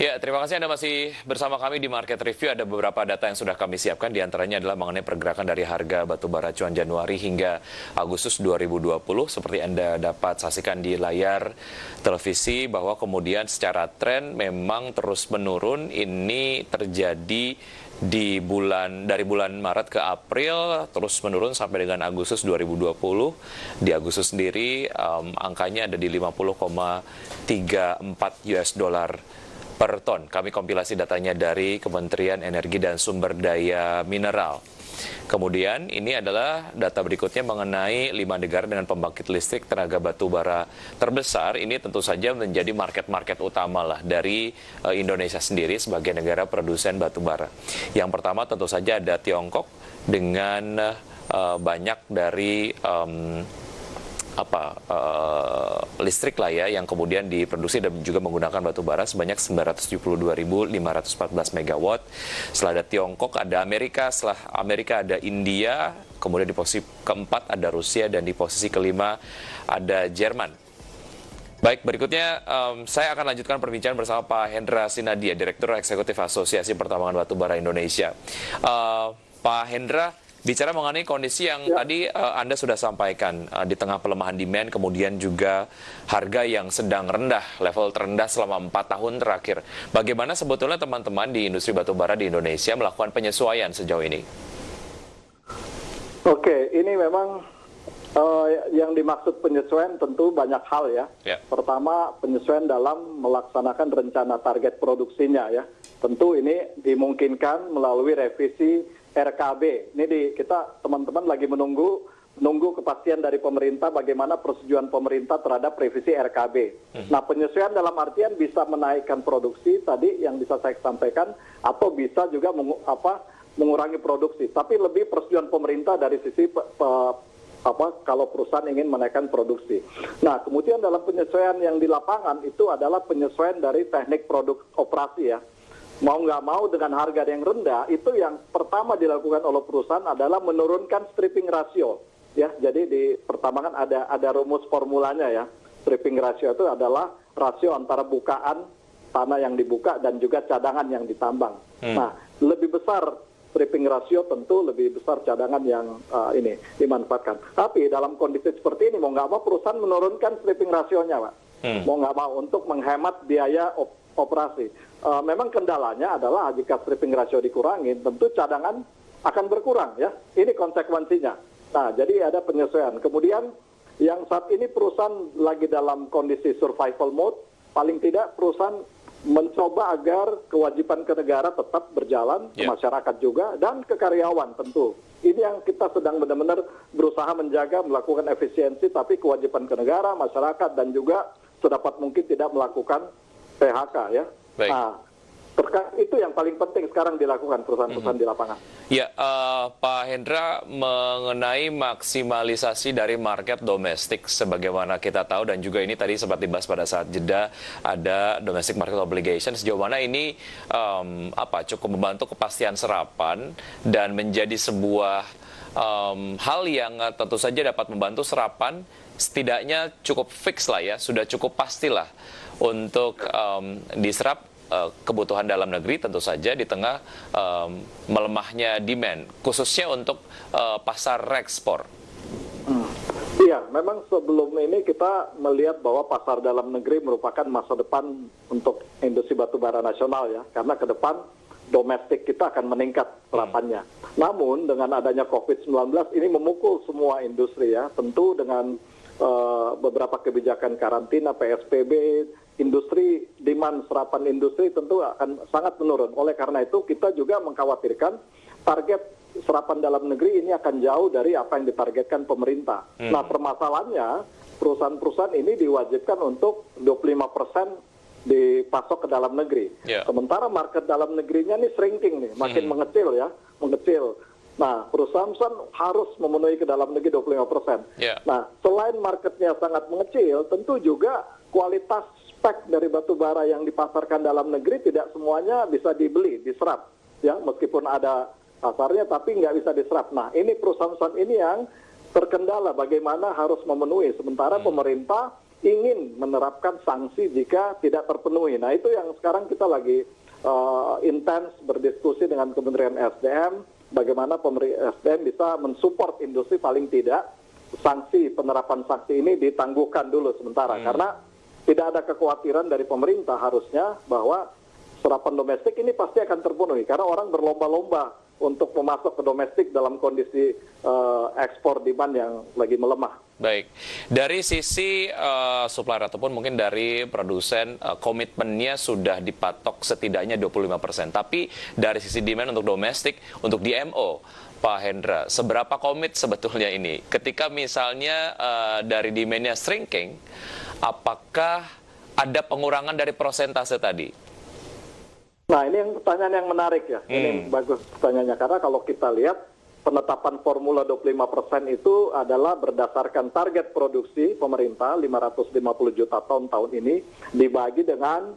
Ya, terima kasih Anda masih bersama kami di Market Review. Ada beberapa data yang sudah kami siapkan, di antaranya adalah mengenai pergerakan dari harga batubara acuan Januari hingga Agustus 2020. Seperti Anda dapat saksikan di layar televisi bahwa kemudian secara tren memang terus menurun. Ini terjadi dari bulan Maret ke April terus menurun sampai dengan Agustus 2020. Di Agustus sendiri angkanya ada di 50,34 US dollar per ton. Kami kompilasi datanya dari Kementerian Energi dan Sumber Daya Mineral. Kemudian ini adalah data berikutnya mengenai 5 negara dengan pembangkit listrik tenaga batu bara terbesar. Ini tentu saja menjadi market-market utama lah dari Indonesia sendiri sebagai negara produsen batu bara. Yang pertama tentu saja ada Tiongkok dengan banyak dari listrik lah ya yang kemudian diproduksi dan juga menggunakan batu bara sebanyak 972.514 megawatt. Setelah ada Tiongkok, ada Amerika, setelah Amerika ada India, kemudian di posisi keempat ada Rusia, dan di posisi kelima ada Jerman. Baik, berikutnya saya akan lanjutkan perbincangan bersama Pak Hendra Sinadia, Direktur Eksekutif Asosiasi Pertambangan Batubara Indonesia. Pak Hendra, bicara mengenai kondisi yang tadi Anda sudah sampaikan, di tengah pelemahan demand, kemudian juga harga yang sedang rendah, level terendah selama 4 tahun terakhir. Bagaimana sebetulnya teman-teman di industri batubara di Indonesia melakukan penyesuaian sejauh ini? Oke, ini memang yang dimaksud penyesuaian tentu banyak hal ya. Pertama, penyesuaian dalam melaksanakan rencana target produksinya ya. Tentu ini dimungkinkan melalui revisi RKB. Ini kita teman-teman lagi menunggu kepastian dari pemerintah bagaimana persetujuan pemerintah terhadap revisi RKB. Nah, penyesuaian dalam artian bisa menaikkan produksi tadi yang bisa saya sampaikan, atau bisa juga mengurangi produksi. Tapi lebih persetujuan pemerintah dari sisi kalau perusahaan ingin menaikkan produksi. Nah, kemudian dalam penyesuaian yang di lapangan itu adalah penyesuaian dari teknik produk operasi ya. Mau nggak mau dengan harga yang rendah, itu yang pertama dilakukan oleh perusahaan adalah menurunkan stripping ratio. Ya, jadi di pertambangan ada rumus formulanya ya. Stripping ratio itu adalah rasio antara bukaan tanah yang dibuka dan juga cadangan yang ditambang. Nah, lebih besar stripping ratio tentu lebih besar cadangan yang ini dimanfaatkan. Tapi dalam kondisi seperti ini mau nggak mau perusahaan menurunkan stripping rasionya, Pak. Mau nggak mau untuk menghemat biaya operasi. Memang kendalanya adalah jika stripping ratio dikurangi, tentu cadangan akan berkurang ya. Ini konsekuensinya. Nah, jadi ada penyesuaian. Kemudian yang saat ini perusahaan lagi dalam kondisi survival mode, paling tidak perusahaan mencoba agar kewajiban ke negara tetap berjalan, ke masyarakat juga, dan ke karyawan tentu. Ini yang kita sedang benar-benar berusaha menjaga, melakukan efisiensi, tapi kewajiban ke negara, masyarakat, dan juga sedapat mungkin tidak melakukan PHK ya. Baik. Nah, itu yang paling penting sekarang dilakukan perusahaan-perusahaan di lapangan. Ya, Pak Hendra, mengenai maksimalisasi dari market domestik, sebagaimana kita tahu dan juga ini tadi sempat dibahas pada saat jeda, ada domestic market obligation. Sejauh mana ini cukup membantu kepastian serapan dan menjadi sebuah hal yang tentu saja dapat membantu serapan, setidaknya cukup fix lah ya, sudah cukup pastilah untuk diserap kebutuhan dalam negeri, tentu saja di tengah melemahnya demand, khususnya untuk pasar ekspor. Iya, memang sebelum ini kita melihat bahwa pasar dalam negeri merupakan masa depan untuk industri batubara nasional ya, karena ke depan domestik kita akan meningkat serapannya. Namun dengan adanya COVID-19 ini memukul semua industri ya, tentu dengan beberapa kebijakan karantina, PSBB, industri, demand serapan industri tentu akan sangat menurun. Oleh karena itu kita juga mengkhawatirkan target serapan dalam negeri ini akan jauh dari apa yang ditargetkan pemerintah. Nah, permasalahannya perusahaan-perusahahan ini diwajibkan untuk 25% dipasok ke dalam negeri. Sementara market dalam negerinya ini shrinking nih, makin mengecil ya, mengecil. Nah, perusahaan harus memenuhi ke dalam negeri 25%. Nah, selain marketnya sangat mengecil, tentu juga kualitas spek dari batu bara yang dipasarkan dalam negeri tidak semuanya bisa dibeli, diserap. Ya, meskipun ada pasarnya, tapi nggak bisa diserap. Nah, ini perusahaan-perusahaan ini yang terkendala bagaimana harus memenuhi. Sementara pemerintah ingin menerapkan sanksi jika tidak terpenuhi. Nah itu yang sekarang kita lagi intens berdiskusi dengan Kementerian SDM, bagaimana SDM bisa mensupport industri paling tidak penerapan sanksi ini ditangguhkan dulu sementara. Karena tidak ada kekhawatiran dari pemerintah harusnya bahwa serapan domestik ini pasti akan terpenuhi. Karena orang berlomba-lomba untuk memasok ke domestik dalam kondisi ekspor demand yang lagi melemah. Baik, dari sisi supplier ataupun mungkin dari produsen, komitmennya sudah dipatok setidaknya 25%. Tapi dari sisi demand untuk domestik, untuk DMO, Pak Hendra, seberapa komit sebetulnya ini? Ketika misalnya dari demand-nya shrinking, apakah ada pengurangan dari persentase tadi? Nah, ini yang pertanyaan yang menarik ya. Ini bagus pertanyaannya, karena kalau kita lihat penetapan formula 25% itu adalah berdasarkan target produksi pemerintah 550 juta ton tahun ini dibagi dengan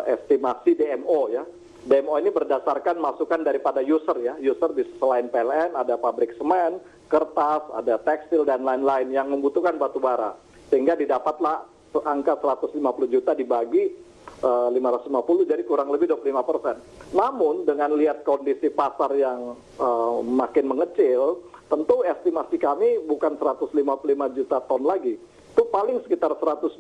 estimasi DMO ya. DMO ini berdasarkan masukan daripada user ya. User di selain PLN ada pabrik semen, kertas, ada tekstil dan lain-lain yang membutuhkan batu bara. Sehingga didapatlah angka 150 juta dibagi 550 jadi kurang lebih 25%. Namun dengan lihat kondisi pasar yang makin mengecil, tentu estimasi kami bukan 155 juta ton lagi. Itu paling sekitar 120-125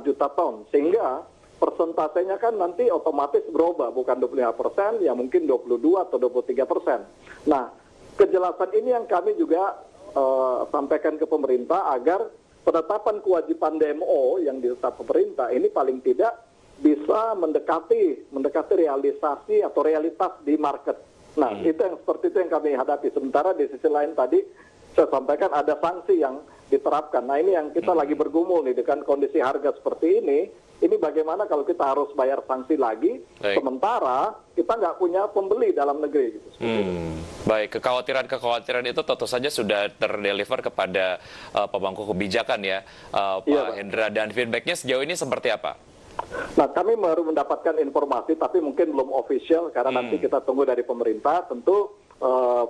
juta ton. Sehingga persentasenya kan nanti otomatis berubah, bukan 25%, ya mungkin 22 atau 23%. Nah, kejelasan ini yang kami juga sampaikan ke pemerintah agar penetapan kewajiban DMO yang ditetapkan pemerintah ini paling tidak bisa mendekati realisasi atau realitas di market. Nah, itu yang seperti itu yang kami hadapi. Sementara di sisi lain tadi saya sampaikan ada sanksi yang diterapkan. Nah, ini yang kita lagi bergumul nih dengan kondisi harga seperti ini. Ini bagaimana kalau kita harus bayar sanksi lagi, sementara kita nggak punya pembeli dalam negeri. Gitu. Baik, kekhawatiran itu tentu saja sudah terdeliver kepada pemangku kebijakan ya, Pak Hendra. Dan feedbacknya sejauh ini seperti apa? Nah, kami baru mendapatkan informasi, tapi mungkin belum official, karena nanti kita tunggu dari pemerintah. Tentu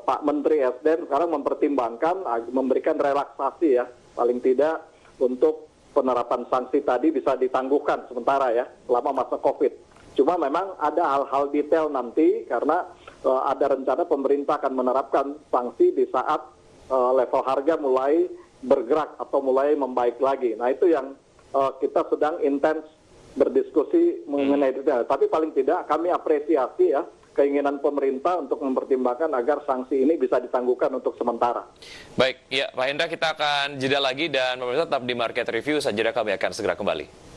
Pak Menteri SDM sekarang mempertimbangkan, memberikan relaksasi ya, paling tidak untuk penerapan sanksi tadi bisa ditangguhkan sementara ya, selama masa COVID. Cuma memang ada hal-hal detail nanti, karena ada rencana pemerintah akan menerapkan sanksi di saat level harga mulai bergerak atau mulai membaik lagi. Nah, itu yang kita sedang intens berdiskusi mengenai detail. Tapi paling tidak kami apresiasi ya keinginan pemerintah untuk mempertimbangkan agar sanksi ini bisa ditangguhkan untuk sementara. Baik, ya Pak Hendra, kita akan jeda lagi dan pemirsa tetap di Market Review saja, kami akan segera kembali.